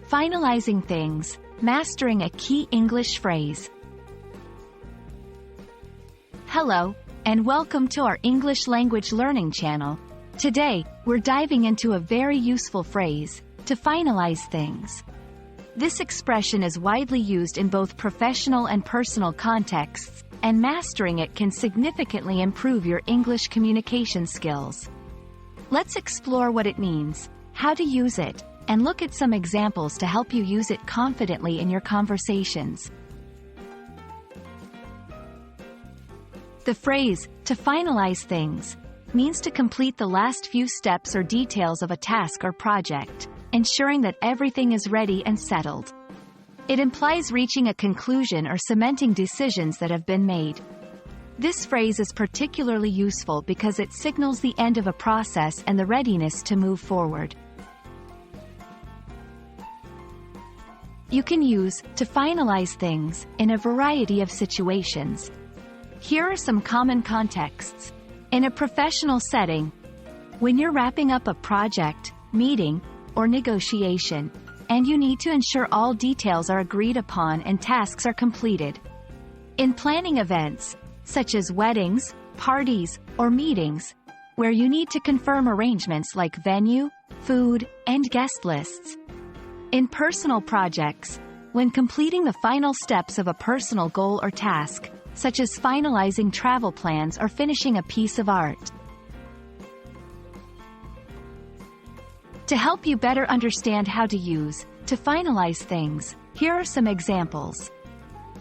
Finalizing things, mastering a key English phrase. Hello, and welcome to our English language learning channel. Today, we're diving into a very useful phrase, to finalize things. This expression is widely used in both professional and personal contexts, and mastering it can significantly improve your English communication skills. Let's explore what it means, how to use it, and look at some examples to help you use it confidently in your conversations. The phrase, to finalize things, means to complete the last few steps or details of a task or project, ensuring that everything is ready and settled. It implies reaching a conclusion or cementing decisions that have been made. This phrase is particularly useful because it signals the end of a process and the readiness to move forward. You can use to finalize things in a variety of situations. Here are some common contexts. In a professional setting, when you're wrapping up a project, meeting, or negotiation, and you need to ensure all details are agreed upon and tasks are completed. In planning events, such as weddings, parties, or meetings, where you need to confirm arrangements like venue, food, and guest lists. In personal projects, when completing the final steps of a personal goal or task, such as finalizing travel plans or finishing a piece of art. To help you better understand how to use to finalize things, here are some examples.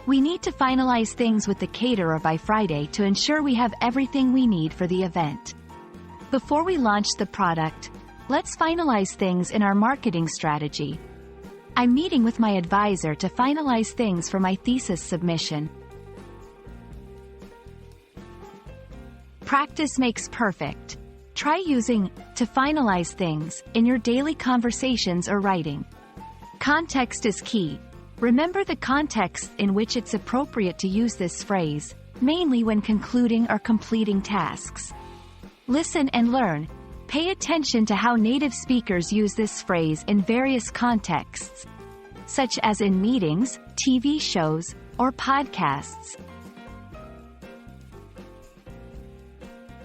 We need to finalize things with the caterer by Friday to ensure we have everything we need for the event. Before we launch the product, let's finalize things in our marketing strategy. I'm meeting with my advisor to finalize things for my thesis submission. Practice makes perfect. Try using to finalize things in your daily conversations or writing. Context is key. Remember the context in which it's appropriate to use this phrase, mainly when concluding or completing tasks. Listen and learn. Pay attention to how native speakers use this phrase in various contexts, such as in meetings, TV shows, or podcasts.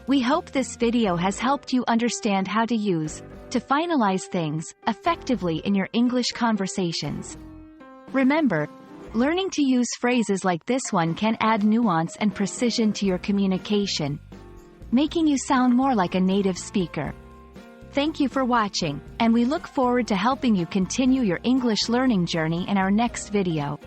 We hope this video has helped you understand how to use to finalize things effectively in your English conversations. Remember, learning to use phrases like this one can add nuance and precision to your communication, making you sound more like a native speaker. Thank you for watching, and we look forward to helping you continue your English learning journey in our next video.